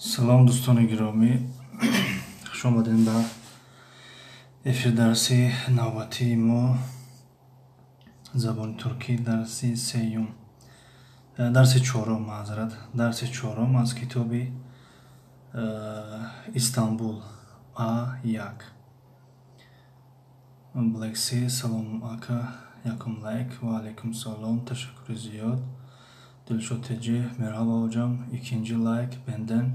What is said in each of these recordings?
سلام دوستان گرامی، خوش آمدین به افیر درسی نوبتی ما زبان ترکی درسی سیوم، درس چهارم، معذرت، درس چهارم از کتاب استانبول A1. بلکسی سلام آکا، یکم لایک و علیکم سلام، teşekkür زیاد. Dilşot Ece, merhaba hocam. İkinci like benden.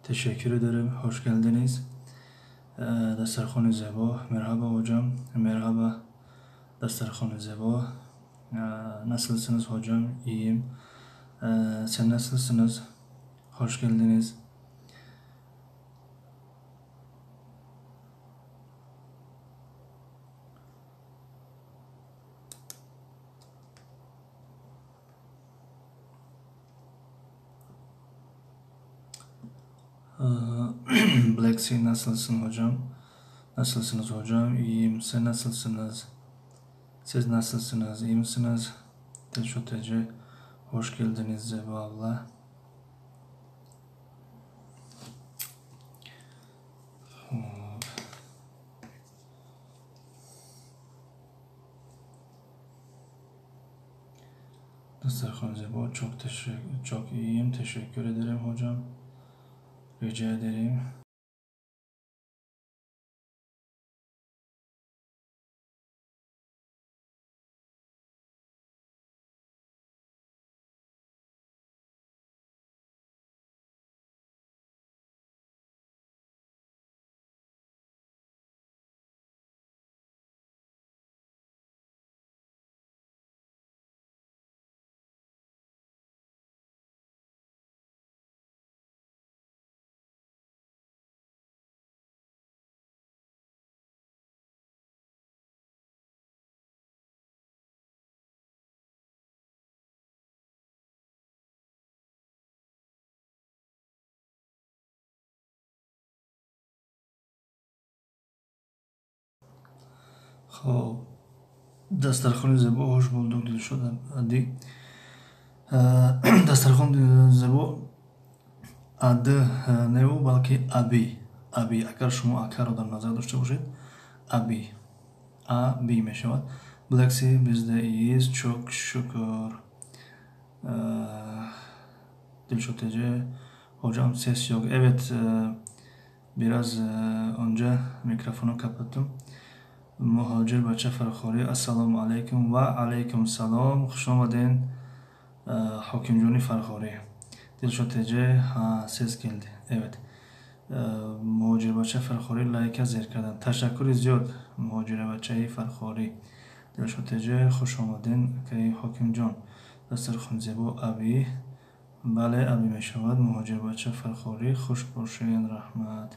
Teşekkür ederim. Hoş geldiniz. Dastarxon Zebo, merhaba hocam. Merhaba Dastarxon Zebo. Nasılsınız hocam? İyiyim. Sen nasılsınız? Hoş geldiniz. Black Sea, nasılsın hocam? Nasılsınız hocam? İyiyim. Sen nasılsınız? Siz nasılsınız? İyi misiniz? Dilşot Ece, hoş geldiniz Zebo abla. Dastarxon Zebo, çok iyiyim. Teşekkür ederim hocam. Rica ederim. خب دسترخوان زیبا، خوش bulduk Dilşot Adi. دسترخوان زیبا adı ne o? Belki abi. Abi. Eğer şunu akar da nazar dاشته باشید. Abi. Abi meşavat. Blacksea, biz de iyiyiz. Çok şükür. Dilşot Ece, hocam ses yok. Evet, biraz önce mikrofonu kapattım. Muhacir Bacha Farkhori, assalomu alaykum va alaykum salom. Xush omadin Hokimjoni Farkhori. Dilshot Ece, ha ses geldi. Evet. Muhacir Bacha Farkhori like zir kardan. Teşekkür ziyod Muhacir Bacha Farkhori. Dilshot Ece, xush omadin kay Hokimjon. Dastarxon zebo abi. Bale abi meshavad Muhacir Bacha Farkhori. Xush boshin, rahmat.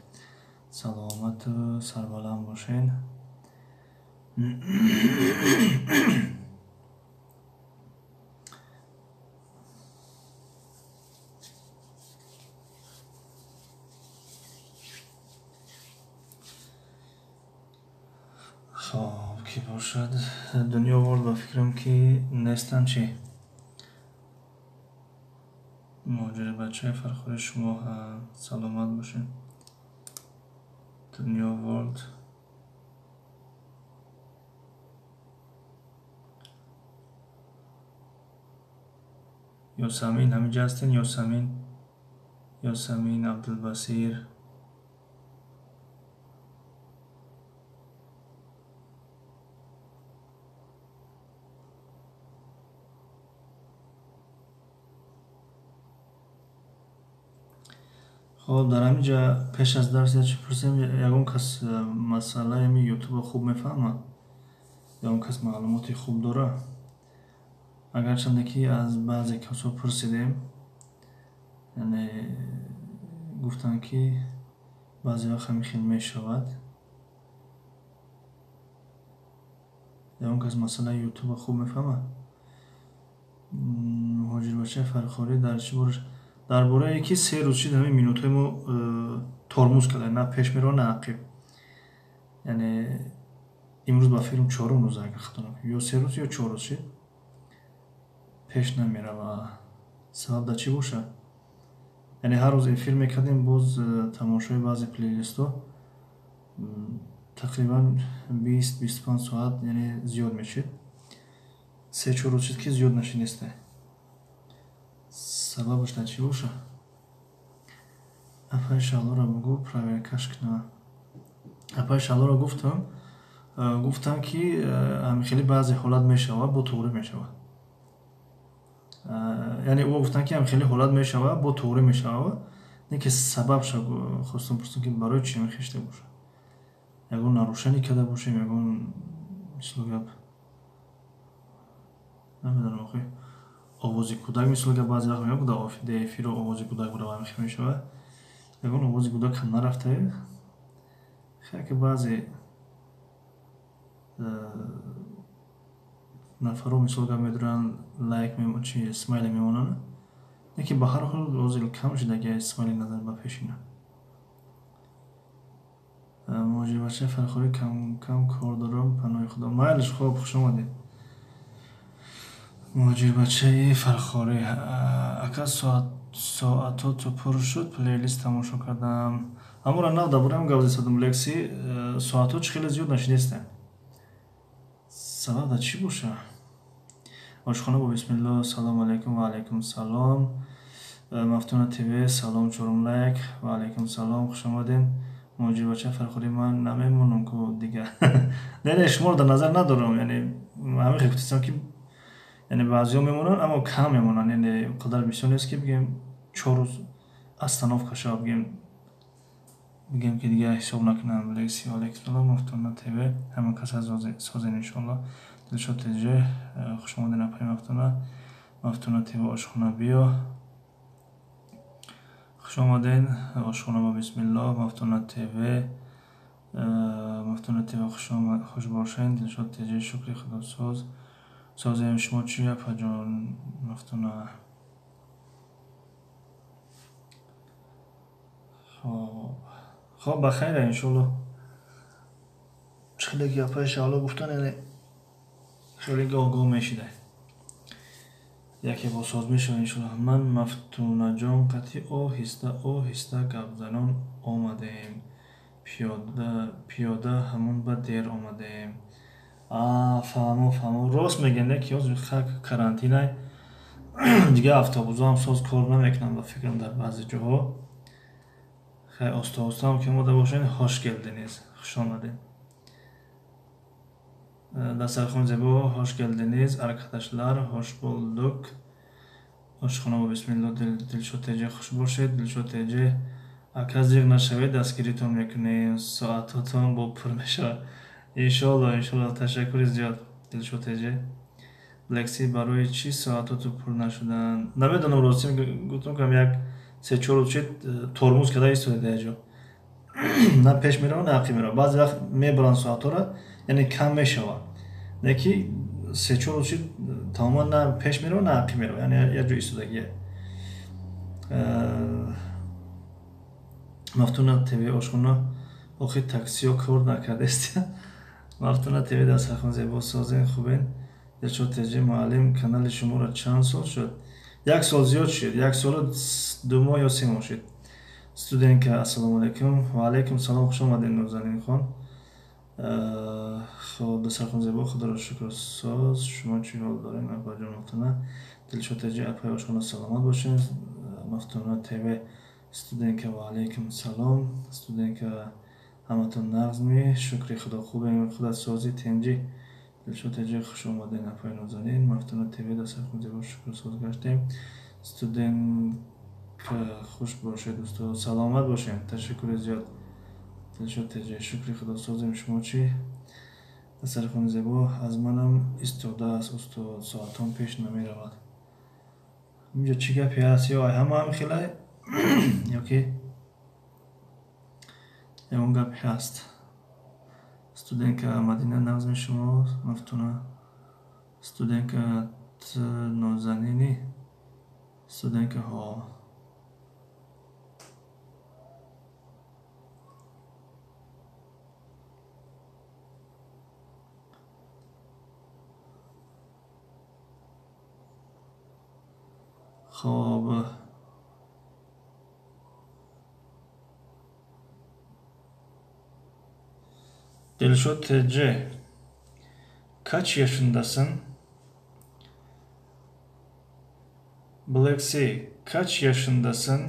Salomat, sarbalam boshin. خب کی باشد؟ دنیا آورد و فکرم که نیستن چی؟ مهاجر بچه فرخوری، شما سلامت باشین. دنیا آورد. یاسمین همینجا هستین؟ یاسمین عبدالبصیر. خب در همینجا پیش از درس چی پرسیم؟ یکون کس مسئله یمی یوتیوب خوب میفهمه یا اون کس معلوماتی خوب داره؟ اگرچنده که از بعضی کسا پرسیدیم، یعنی گفتن که بعضی وقت همین خیلی میشود یا اون کس مسئله یوتیوب خوب میفهمه. مهاجر بچه فرخوری در چی برش؟ درباره یکی 3 روز چی همین مینوتای ما ترمز کرده، نه پیش میره نه عقب. یعنی امروز با فیلم 4 روز اگر خطا نکنم، یا 3 روز یا 4 روز شد پیش نمیره و سبب در چی باشه؟ یعنی هر روز افیر میکردیم باز تماشای بعضی پلیلیست ها تقریبا 20-25 ساعت یعنی زیاد میشید 3-4 روز شد که زیاد نشینسته سببش در چی باشه اپای شالو را بگو پراورکش کنه اپای شالو را گفتم که خیلی بعضی حالات میشوه با توری میشوه یعنی او گفتن که خیلی حالات میشوه با توری میشوه نه که سبب شو خواستم پرسیدم که برای چی میخشته باشه یگون نروشنی کرده باشه یگون مثل گپ نمیدونم آخه آوازی کودک مثل گپ بعضی وقت میگه در افیر آوازی کودک بوده و میخوام میشوه یگون آوازی کودک هم نرفته خیلی که بعضی نفرو مثل گپ میدونن لایک میمون چی اسمایل میمونن نه که به هر حال آوازی کم شده که اسمایل نظر با پیشینه موجی بچه فرخوری کم کار دارم پناه خدا مایلش خوش آمدید موجی بچه فرخوری اکا ساعتاتو پر شد پلیلیست تماشا کردم اما را نو دبورم گوزی سادم لکسی ساعتات خیلی زیاد نشنیستن سبب دا چی باشه آشخانه با بسم الله سلام علیکم و علیکم سلام مفتون تیوی سلام چورم لایک و علیکم سلام خوش آمدین موجی بچه فرخوری من نمیمونم که دیگه نه شما رو در نظر ندارم یعنی همه خیلی کتیستم که یعنی بعضی ها میمونن اما کم میمونن یعنی قدر بسیار نیست که بگیم 4 روز استاناف کشه بگیم که دیگه حساب نکنم لیکسی علیکم سلام مفتون تیوی همه کس از سازین انشالله دلشاد تیجه خوش آمدین اپای مفتون تیوی آشخانه بیا خوش آمدین آشخانه با بسم الله مفتون تیوی خوش باشین دلشاد تیجه شکری خدا سازیم شما چیه اپا جان مفتون خب بخیره انشالله خیلی گپای شالو گفتن یعنی خیلی گاه میشیده یکی با ساز میشه انشالله من مفتون جان قطعی آهسته گپ زنان آمدیم پیاده همون به دیر آمدیم فهمو راست میگن که از خاک کرانتینه دیگه автобус‌ها هم ساز کار نمیکنن و فکرم در بعضی جاها خیلی آستا هم که اومده باشین خوش geldiniz خوش آمدین dasturxon zebo hoş geldiniz arkadaşlar hoş bulduk oshxona با بسم الله دلشاد تیجه خوش باشید دلشاد تیجه اکا زیغ نشوید دستگیریتون میکنیم ساعتاتون با پر میشه انشالله تشکر زیاد دلشاد تیجه لکسی برای چی ساعتاتو پر نشدن نمیدونم راستی گفتم که یک 3-4 روز شد ترمز کده ایستاده دیجا نه پیش میره نه عقب میره بعضی وقت میبرن ساعتا را یعنی کم میشوه نه که 3-4 روز شد تماما نه پیش میره نه عقب میره یعنی یک جو ایستادگیه مفتون تیوی آشخانه آخی تاکسی ها کار نکرده است مفتون تیوی دسترخوان زیبا سازین خوبین دلشاد تیجه معلم کانال شما را چند سال شد 1 سال زیاد شد 1 سال 2 ماه یا 3 ماه شد студентка ассалому алейкум ва алейкум салом хуш омадед нозанин хон хоб дастархон зебо худоро шукр соз шумо чӣ ҳол доред абаҷон мафтуна дилшод таҷи апай ошхона саломат бошед мафтуна тв студентка ва алейкум салом студентка ҳаматон нағзми шукри худо хубем худат сози тенҷи дилшод таҷи хуш омадед апай нозанин мафтуна тв дастархон зебо шукр соз гаштем студент خوش باشه دوستان سلامت باشین تشکر زیاد دلشاد تیجه شکری خدا سازیم شما چی دسترخوان زیبا از منم ایستاده است استاد ساعتان پیش نمی رود اینجا چی گپی هست یا هم خیلی یا که اون گپی هست студентка مدینه نظم شما مفتونه студентка نازنینی студентка ها خب Dilşot TC. Kaç yaşındasın? Black Sea. Kaç yaşındasın?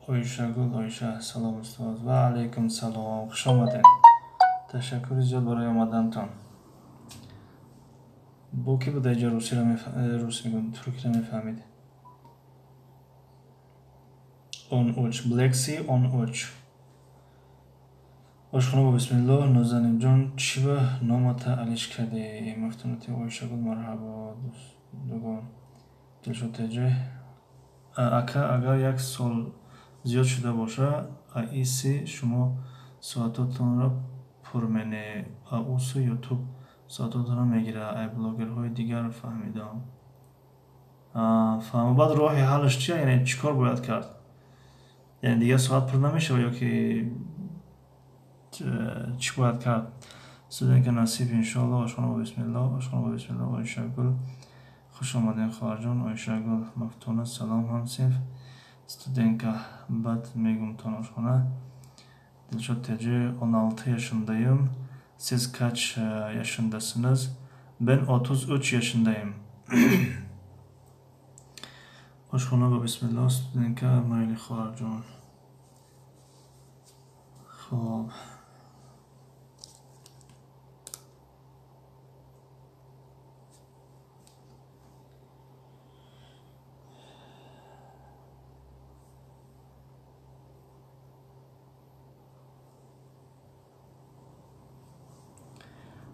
Oyşagul Oyşa. Salam ustaz. Ve aleyküm salam. Hoş olmadın. Teşekkür ediyorum buraya omadantan. Bu ki bu da Rusi میگم Türkçe میفهمید. 13 Black Sea 13. Oshxona با بسم الله نازنین جان چی به نامت علیش کرده مفتونتی oyşagul مرحبا دوگان دلشو تجه اگر یک سال زیاد شده باشه ایسی شما ساعتاتون را پر منه اوسو یوتیوب ساعتاتون را میگیره ای بلاگرهای دیگر فهمیدم فهم بعد راه حلش چیه یعنی چیکار باید کرد یعنی دیگه ساعت پر نمیشه یا که چی باید کرد سودن که نصیب انشالله آشخانه با بسم الله آشخانه با بسم الله آیشگل خوش آمدین خواهر جان آیشگل مفتونه سلام همسیف Studenka بعد میگم tanışmana Dilşot TC 16 yaşındayım. Siz kaç yaşındasınız? Ben 33 yaşındayım. Hoşçakalın ve bismillah. Studenka Mayli Kharcan. خب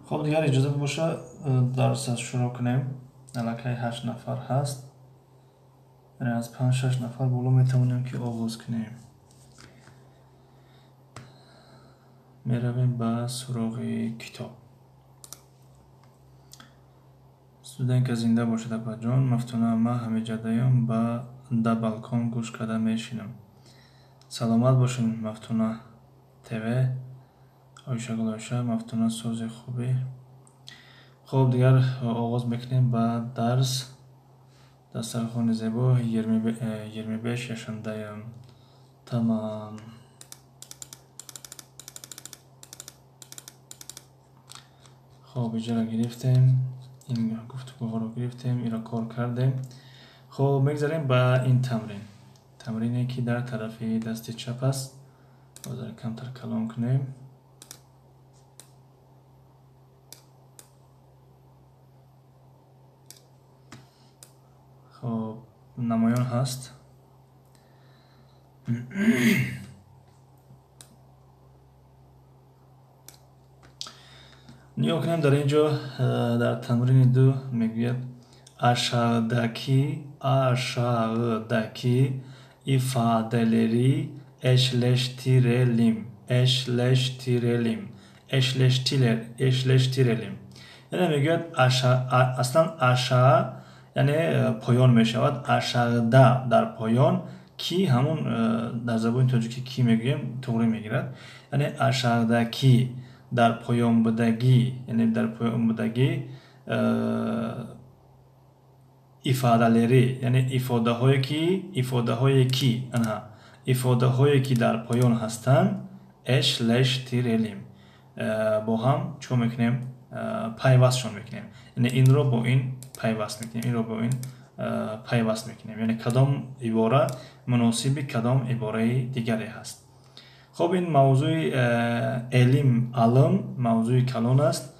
خب دیگر اجازه باشه درس از شروع کنیم. الکی 8 نفر هست. یعنی از 5-6 نفر بالا میتونیم که آغاز کنیم. میرویم به سراغ کتاب. Studenka زنده باشد اپا جان. مفتونه ما همه جدایم با در بالکن گوش کرده میشینم. سلامت باشین مفتونه تیوه. آیشگل آیشه مفتونه سوز خوبی. خب دیگر آغاز میکنیم با درس. دسترخوان زیبا 25 yaşındayım. Tamam. خب اینجا را گرفتیم. این گفتگوها رو گرفتیم. این را کار کردیم. خب میگذاریم با این تمرینی که در طرف دست چپ است. بازار کمتر کلام کنیم. خب نمایان هست. نیا کنیم در اینجا در تمرین 2 میگوید aşağıdaki ifadeleri eşleştirelim. Yani میگوید اصلا aşağı یعنی پایان می شود aşağıda در پایان کی همون در زبان تاجیکی کی میگویم توری میگیرد یعنی aşağıdaki در پایان بودگی یعنی در پایان بودگی ifadeleri yani ifadehایی که در پایان هستند eşleştirelim با هم چون میکنیم پیوستشون میکنیم یعنی این رو با این پیوست میکنیم این رو با این پیوست میکنیم یعنی کدام عباره مناسب کدام عباره دیگری هست خب این موضوع علم موضوع کلان است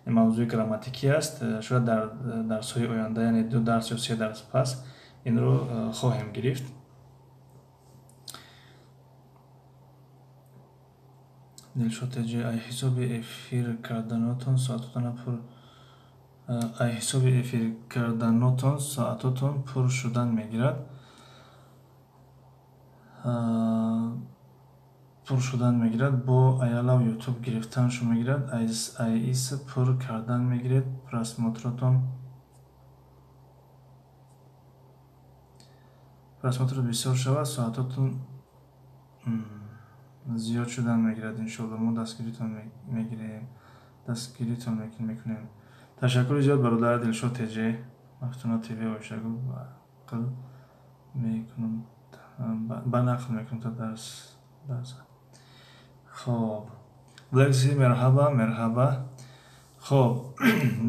موضوع گراماتیکی است شاید در درس‌های آینده یعنی 2 درس یا 3 درس پس این رو خواهیم گرفت دلشات جی ای حساب افیر کردناتون ساعتاتون پر شدن میگیرد پر شدن میگیرد با ایالا و یوتیوب گرفتن شو میگیرد ایس پر کردن میگیرد پراسماتراتون بسیار شود ساعتاتون زیاد شدن میگیرد انشالله ما دستگیریتون میکنیم تشکر زیاد برادر دلشاد تجه مفتونه تیوی آیشگل و قل میکنم بنقل میکنم تا درس خب بلکسی مرحبا. خب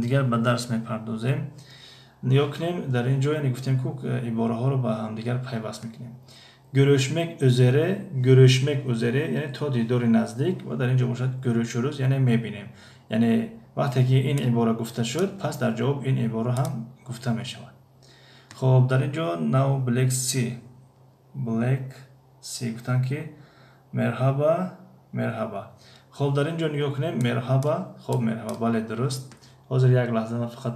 دیگر به درس میپردازیم. نگاه کنیم در اینجا یعنی گفتیم که عباره ها رو با هم دیگر پیوست میکنیم. görüşmek üzere یعنی تا دیدار نزدیک و در اینجا باشد görüşürüz یعنی میبینیم. یعنی وقتی که این عباره گفته شد پس در جواب این عباره هم گفته میشود. خب در اینجا نو بلک سی گفتن که مرحبا. خب در اینجا نگاه کنیم مرحبا. خب مرحبا بله درست. حاضر یک لحظه من فقط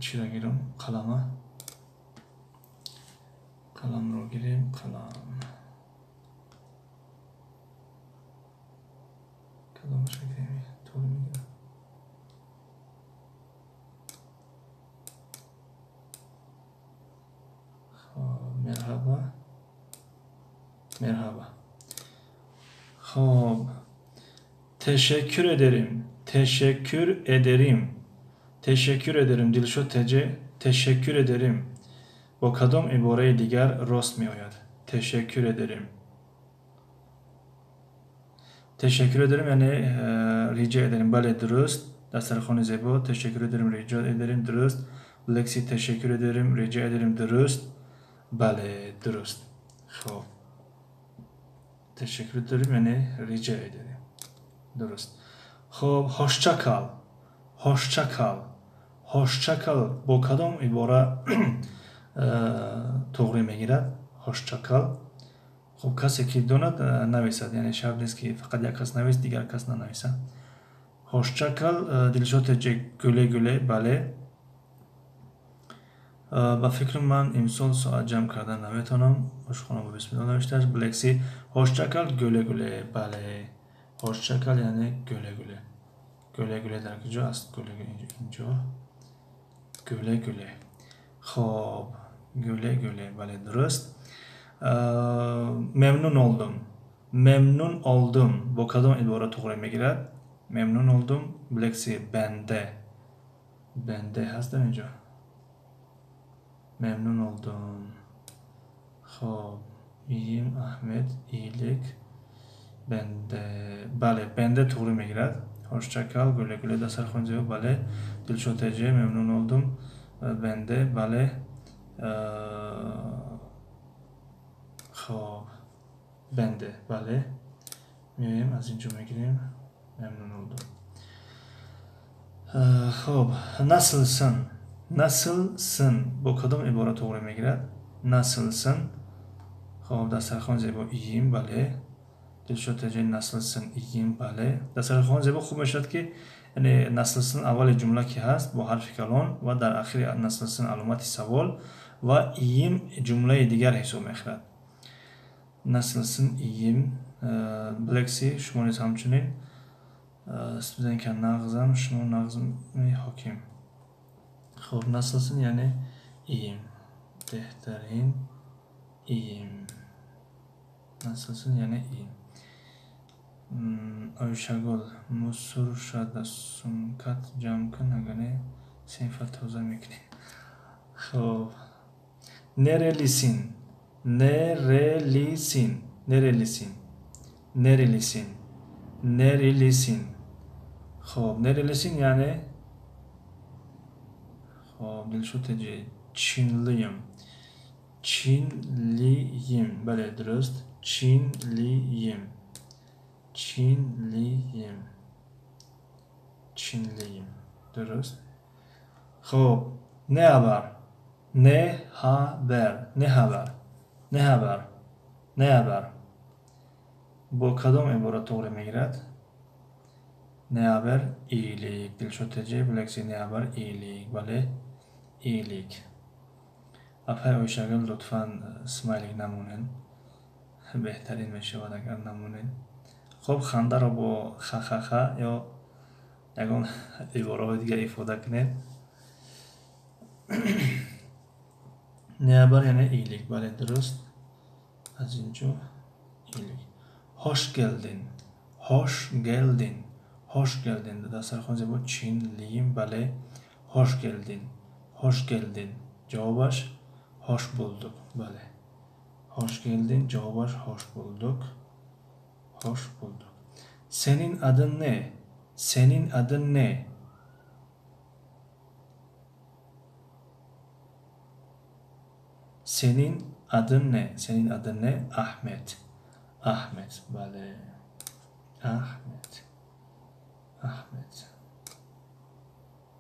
چی را گیرم؟ قلم رو گیریم. کدامش رو گیریم؟ طول میگیره. خب مرحبا. خب teşekkür ederim دلشو teşekkür ederim با کدام عباره دیگر راست می آید؟ teşekkür ederim یعنی rica ederim بله درست. دسترخوان زیبا teşekkür ederim rica ederim درست. بلکسی teşekkür ederim rica ederim درست بله درست. خب teşekkür ederim یعنی rica ederim درست. خب hoşça kal با کدام عباره توغری میگیرد؟ hoşça kal. خب کسی که داند نویسد یعنی شرط نیست که فقط یک کس نویسد دیگر کس ننویسد. hoşça kal دلشو güle بله. با فکر من امسال ساعت جمع کردن نمیتونم. خوشخانه با بسم الله نوشتهش. بلکسی hoşça kal güle بله. hoşça kal یعنی güle در کجا است؟ اینجا güle. خب güle بله درست. memnun oldum با کدام عباره توغری میگیرد؟ memnun oldum بلکسی bende هست در اینجا. memnun oldum. خب iyiyim Ahmet iyilik bende bende توغری میگیرد. hoşça kal güle دسترخوان زیبا بله. دلشو memnun oldum bende بله. خب bende بله. میایم از اینجا میگیریم memnun oldum. خب nasılsın با کدام عباره توغری میگیرد؟ nasılsın. خب دسترخوان زیبا iyiyim بله. دلشو nasılsın iyiyim بله. دسترخوان زیبا خوب میشد که یعنی nasılsın اول جمله که هست با حرف کلان و در آخر nasılsın علامت سوال و iyiyim جمله دیگر حساب میخورد. nasılsın iyiyim بلکسی شما نیز همچنین بدین که نغزم شما نغزم حاکم. خب nasılsın یعنی iyiyim بهترین iyiyim. nasılsın yani iyiyim. Ayşegül musur şadasın kat camkın agane senfat toza mikni. خب nerelisin خب nerelisin yani خب دلشو تجي Çinliyim بله درست. Çinliyim درست. خب ne haber با کدام عباره توغری میگیرد؟ ne haber iyilik دلشو تجي بلکسی ne haber iyilik بله iyilik. افای Ayşegül لطفاً اسمایلیک نمونین بهترین میشود اگر نمونین. خب خنده رو با خا یا یگان عباره های دیگه ifade کنید. ne haber یعنی iyilik بله درست. از اینجا iyilik. hoş geldin دسترخوان زیبا Çinliyim بله. hoş geldin cevabış hoş bulduk بله. hoş geldin cevabış hoş bulduk. Hoş bulduk. Senin adın ne? Senin adın ne? Senin adın ne? Senin adın ne? Ahmet. Ahmet. Bale. Ahmet. Ahmet.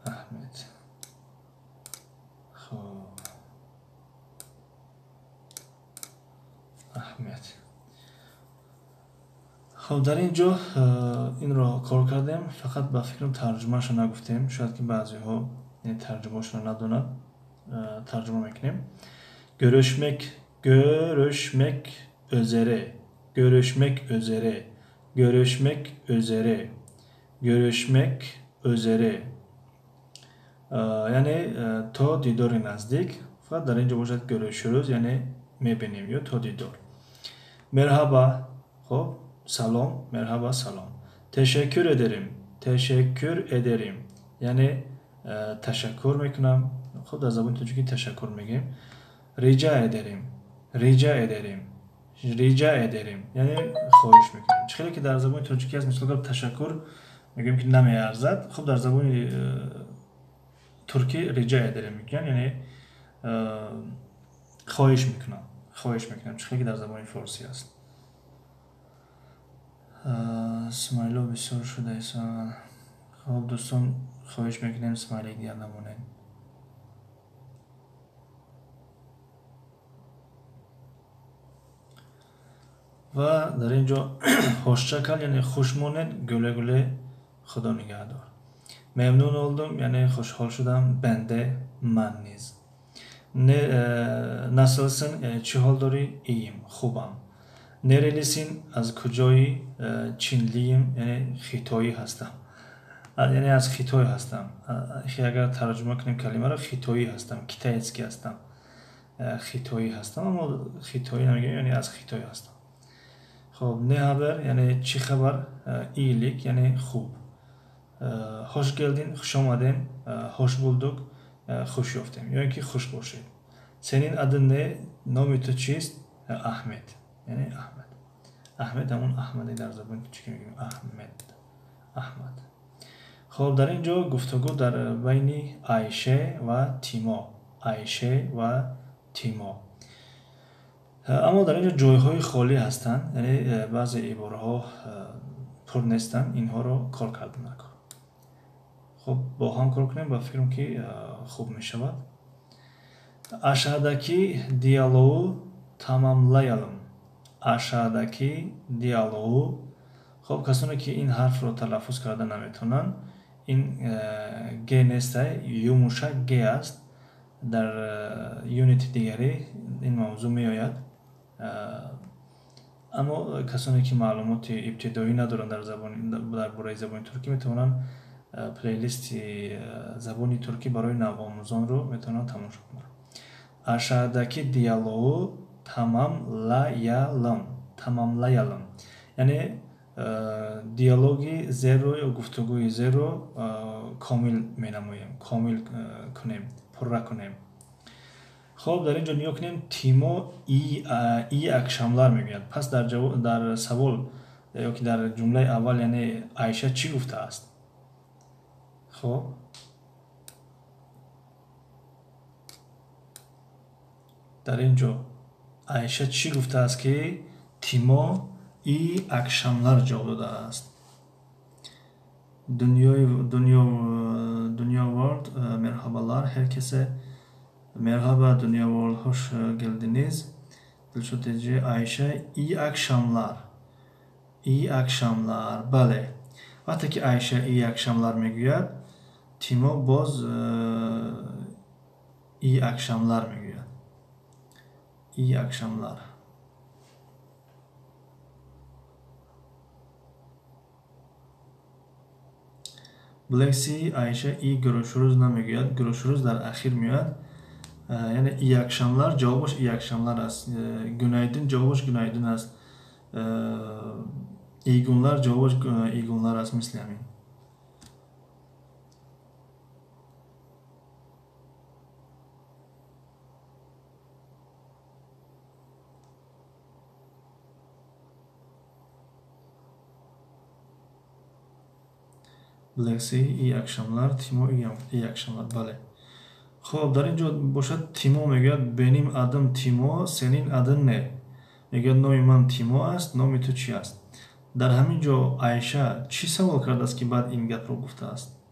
Ahmet. خب احمد. خب در اینجا این رو کار کردیم، فقط با فکرم ترجمهش رو نگفتیم. شاید که بعضی ها این ترجمهش رو ندونن. ترجمه میکنیم. Görüşmek üzere. Görüşmek üzere. Görüşmek üzere. Görüşmek üzere. یعنی تا دیدار نزدیک. فقط در اینجا باشد görüşürüz یعنی میبینیم یا تا دیدار. Merhaba. خب سلام. Merhaba سلام. Teşekkür ederim. Teşekkür ederim. یعنی تشکر میکنم. خب در زبان ترکی تشکر میگیم. Rica ederim. Rica ederim. Rica ederim. یعنی خواهش میکنم. خیلی که در زبان ترکی هست مثل تشکر میگیم که نمیارزد. خب در زبان ترکی rica ederim میگن یعنی خواهش میکنم. خواهش میکنم. خیلی که در زبان فارسی هست. اسمایلو بسیار شده است. خب دوستان خواهش میکنیم اسمایلی دیگر نمونین. و در اینجا hoşça kal یعنی خوش مانید. گله گله خدا نگهدار. ممنون oldum یعنی خوشحال شدم. بنده من نیز. Nasılsın yani چه حال داری؟ iyiyim, خوبم. Nerelisin? Az kocayı? Çinliyim yani Xitoyi هستم. یعنی از خیتوی هستم. اگر ترجمه کنیم کلمه رو خیتویی هستم. کیتایسکی هستم. خیتویی هستم اما خیتویی نمیگیم یعنی از خیتوی هستم. خب ne haber یعنی چی خبر؟ iyilik yani خوب. Hoş geldin, hoş geldin, hoş bulduk, hoş yoftem. Yani ki hoş باشید. Senin adın ne? نام تو چیست؟ Ahmet. Yani Ahmet. Ahmet همون احمدی در زبان کوچیک میگیم. Ahmet. Ahmet. خب در اینجا گفتگو در بین عایشه و تیما. عایشه و تیما. اما در اینجا جایهای خالی هستند یعنی بعضی عباره ها پر نیستن. اینها رو کار کردن نکن. خب با هم کار کنیم با فکرم که خوب می شود. aşağıdaki diyaloğu tamamlayalım. aşağıdaki diyaloğu. خب کسانی که این حرف رو تلفظ کرده نمیتونن این گ نیسته یوموشک گ است. در یونیت دیگری این موضوع می آید. اما کسانی که معلومات ابتدایی ندارن در برای زبان ترکی میتونن پلیلیست زبان ترکی برای نوآموزان رو میتونن تماشا کنن. aşağıdaki diyaloğu tamamlayalım. Tamamlayalım. Yani دیالوگی زیرو یا گفتگوی زیرو کامل می نماییم. کامل کنیم. پر کنیم. خب در اینجا نیا کنیم تیمو ای اکشاملار میگوید. پس در سوال یا که در جمله اول یعنی عایشه چی گفته است؟ خب در اینجا عایشه چی گفته است که تیمو iyi akşamlar cevap dade است. Dünya World merhabalar herkese. Merhaba Dünya World hoş geldiniz. Dilşat Ece Ayşe iyi akşamlar. İyi akşamlar. Bale. Vaqti ki Ayşe iyi akşamlar میگوید تیمو باز iyi akşamlar میگوید. İyi akşamlar. Blacksy Ayşe iyi görüşürüz nemiyor. Görüşürüzler ahir miyor. Yani iyi akşamlar cevabı iyi akşamlar az. Günaydın cevabı günaydın az. İyi günler cevabı iyi günler az misliyamin. Blacksy iyi akşamlar. Timo iyi akşamlar. Bale. خب در اینجا باشد تیمو میگه بنیم ادم تیمو سنین ادن نه میگه نام من تیمو است نام تو چی است در همین جا عایشه چی سوال کرده است که بعد این گپ رو گفته است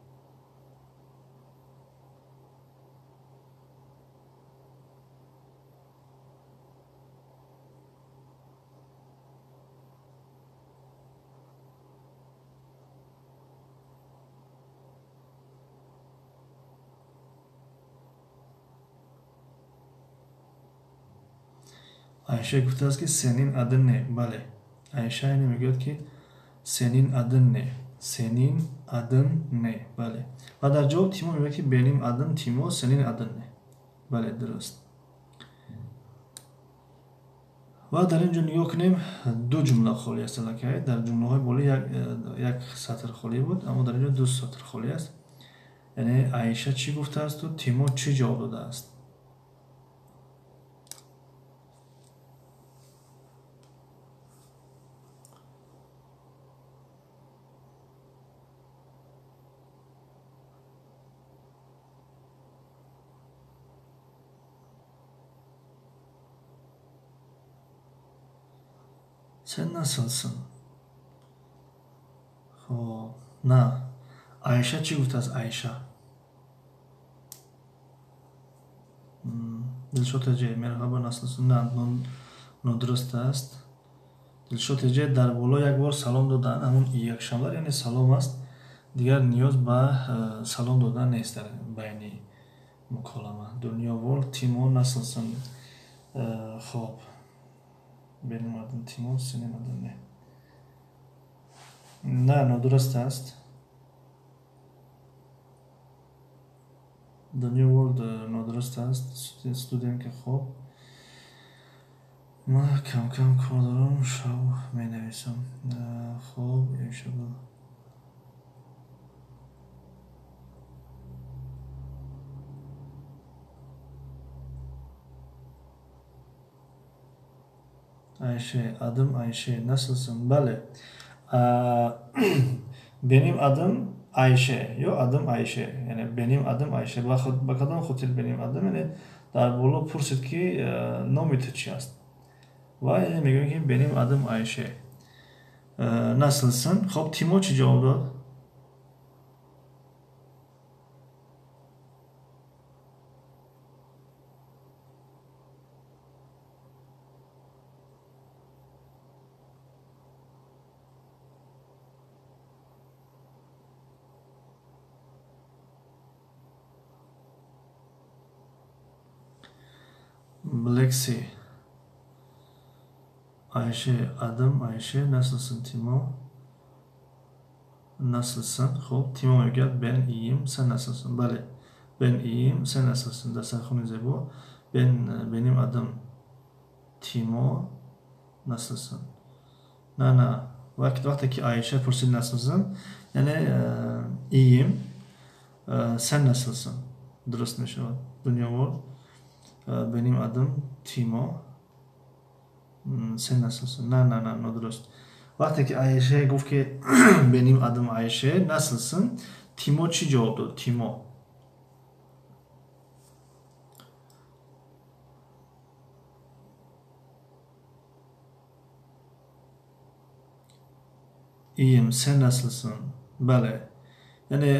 عایشه گفته است که سنین ادن نه بله عایشه اینو میگه که سنین ادن نه سنین ادن نه بله و در جواب تیمو میگه که بنیم ادم تیمو سنین ادن نه بله درست و در اینجا نگاه کنیم دو جمله خالی است که در جمله های بالا یک سطر خالی بود اما در اینجا دو سطر خالی است یعنی عایشه چی گفته است و تیمو چی جواب داده است sen nasılsın خب نه عایشه چی گفته است عایشه دلشوت جه مرحبا nasılsın نه درست است دلشوت جه در بالا یک بار سلام دادن همون یک akşamlar یعنی سلام است دیگر نیاز به سلام دادن نیست در بین مکالمه دنیا ول تیمو nasılsın خب benim adım Timur senin adın ne نه درست است دنیا ورد نادرست است استودیم که خب ما کم کم کار دارم شب می نویسم خب یک شب Ayşe adım Ayşe nasılsın bale benim adım Ayşe yo adım Ayşe yani benim adım Ayşe bakalım hotel benim adım yani در بالا پرسید که نام تو چی است و میگه که benim adım Ayşe nasılsın خب تیمو چی جواب داد Blacksy Ayşe adım Ayşe nasılsın Timo nasılsın خب تیمو میگه ben iyiyim sen nasılsın bale ben iyiyim sen nasılsın da sen خونیزه bu benim adım Timo nasılsın نه وقتی که Ayşe پرسید nasılsın yani iyiyim sen nasılsın درست میشه دنیا ول benim adım Timo sen nasılsın نه درست وقتی که Ayşe گفت که benim adım Ayşe nasılsın Timo چی جواب داد Timo İyiyim sen nasılsın bله یعنی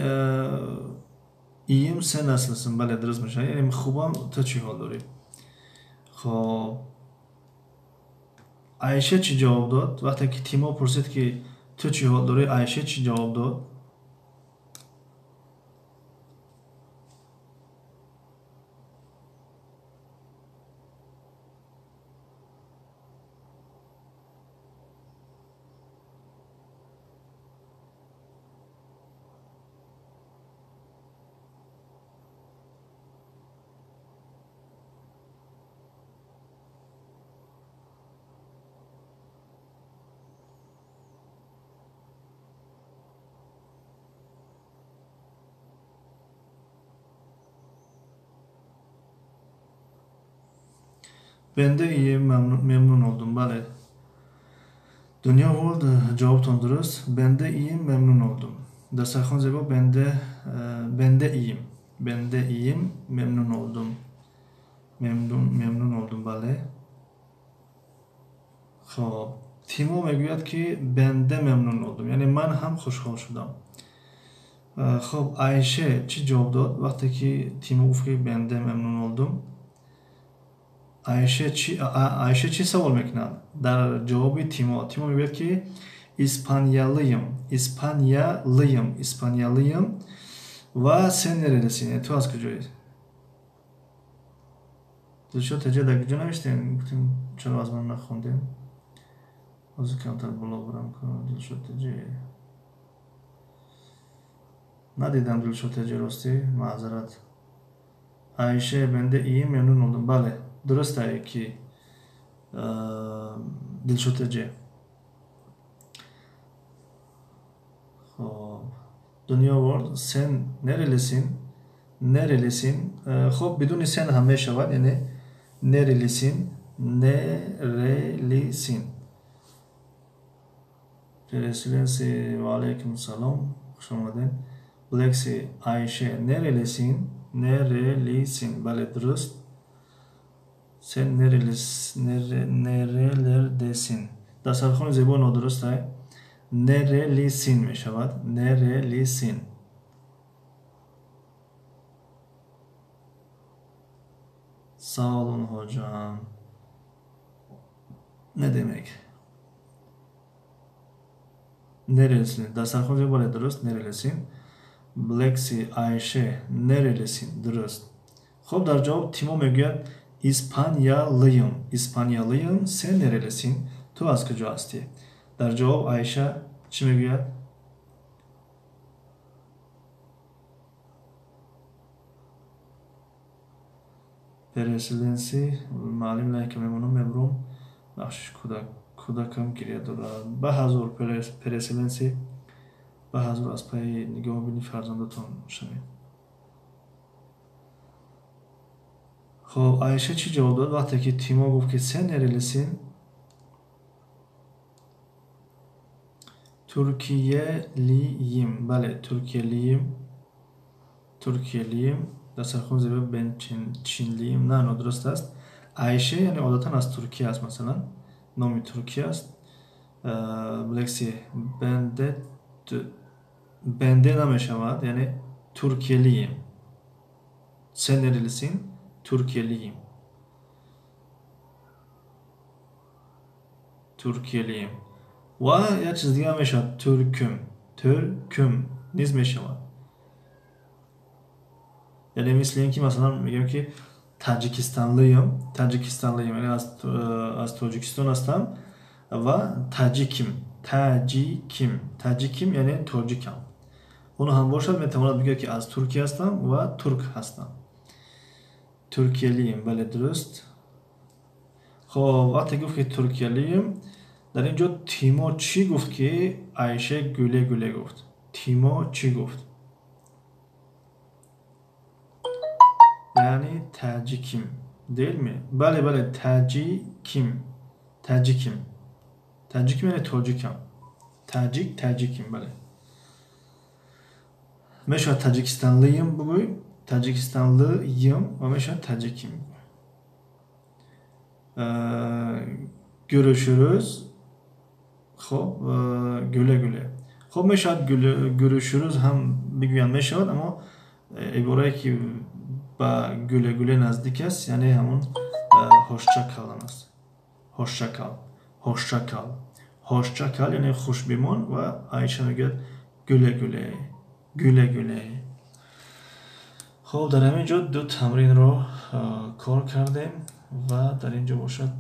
iyiyim sen nasılsın bله درست میشه یعنی خوبم تو چی حال داری خب Ayşe چی جواب داد وقتی که تیمو پرسید که تو چی حال داری Ayşe چی جواب داد Ben de iyi memnun oldum bale Dünya oldu cevap durust ben de iyiyim memnun oldum Dasturxon zebo bende iyiyim. Memnun oldum. Memnun oldum bale. خب تیمو میگوید که بنده ممنون oldum. یعنی من هم خوشحال شدم. خب عایشه چی جواب داد وقتی که تیمو گفت که بنده ممنون oldum؟ عایشه چی سوال میکنه در جواب تیمو میگوید که İspanyalıyım و sen nerelisin? تو از کجایی؟ دلشد تجه در کجا نوشتین؟ گفتیم چرا از من نخوندین؟ از کمتر بالا برم کنم دلشد تجه ندیدم دلشد تجه راستی معذرت. عایشه بنده iyiyim memnun oldum. بله درسته که دلشد تجه. خب دنیا ورد sen nerelisin خب بدون sen هم میشود یعنی nerelisin Peresilensi ve aleyküm selam hoş geldin. Bleksi Ayşe nerelisin bale dürüst sen nerelerdesin dasturxon zebo nodurust hay nerelisin میشود nerelisin. Sağ olun hocam. Ne demek? Nerelisin? Dasturxon zebo bale dürüst nerelisin? Bleksi Ayşe nerelisin dürüst. خب در جواب تیمو میگوید İspanyalıyım sen nerelisin تو از کجا هستی در جواب عایشه چی میگوید Peresilensi معلم که میمونم مبروم بخشش کودکم گریه دارد به حضور پرسیلنسی به حضور از پای نگاه بینی فرزندتون شمید. خب عایشه چی جواب داد وقتی که تیمو گفت که sen nerelisin Türkiye'liyim. بله Türkiye'liyim. Dasturxon zebo ben Çinliyim. نه درست است. عایشه یعنی عادتا از ترکیه است مثلا نام ترکیه است. بلکسی bende نمیشود یعنی Türkiye'liyim. Sen nerelisin? Türkiye'liyim. و یا چیز دیگه میشود ترکم نیز میشود یعنی مثل اینکه مثلا میگم که تاجیکستانlıyım یعنی از تاجیکستان هستم و تاجیکیم یعنی تاجیکم اونو هم باشد میتواند بگه که از ترکیه هستم و ترک هستم Türkiye'liyim بله درست. خب وقتی گفت که ترکیه‌liyim در اینجا تیمو چی گفت که عایشه گله گفت تیمو چی گفت یعنی تاجیکیم değil mi بله تاجیکیم یعنی تاجیکم تاجیکیم بله میشه تاجیکستانlıyım بگویم Tacikistanlıyım ve meşhur Tacik'im. Görüşürüz. Hop güle. Hop meşhur görüşürüz hem bir meşhur ama ibareye ki ba güle nazdik است yani همون hoşça kalın است. Hoşça kal yani خوش بمان ve Ayşe میگه güle. خب در همینجا دو تمرین رو کار کردیم و در اینجا باشد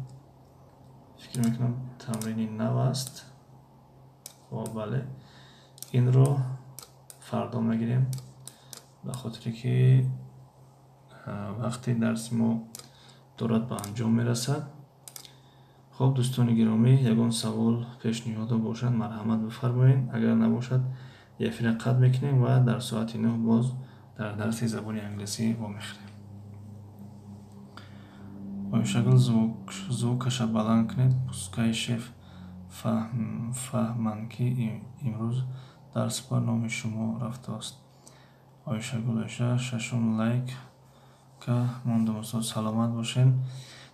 فکر میکنم تمرینی نو است. خب بله این رو فردا میگیریم به خاطر که وقتی درس ما دارد به انجام میرسد. خب دوستان گرامی یگان سوال پیشنهاد باشد مرحمت بفرمایید اگر نباشد یه فیلم قطع میکنیم و در ساعت 9 باز در درس زبان انگلیسی با میخوریم. با این شکل звукش بلند کنید پسکای شف فهمند که امروز درس با نام شما رفته است. آیشه گلشه 6 لایک که ماندم استاد سلامت باشین.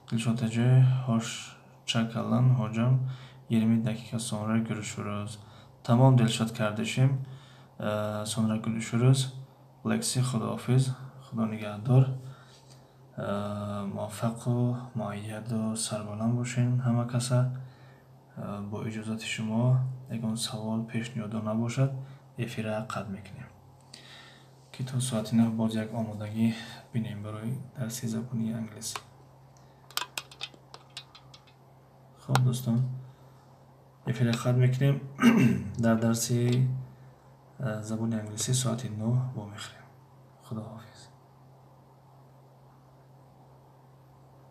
دلشاد جای هاش چکلن هاجم 20 دقیقه sonra görüşürüz. Tamam Dilshod kardeşim. Sonra görüşürüz. Lexi خداحافظ. خدا نگهدار. موفق و مؤید و سربلند باشین همه کسا. با اجازت شما اگر سوال پیشنهاد نباشد افیر قطع میکنیم که تا ساعت 9 باز یک آمادگی بینیم برای درس زبانی انگلیسی. خب دوستان افیر قطع میکنیم. در درس زبان انگلیسی ساعت 9 با میخوریم. خدا حافظ.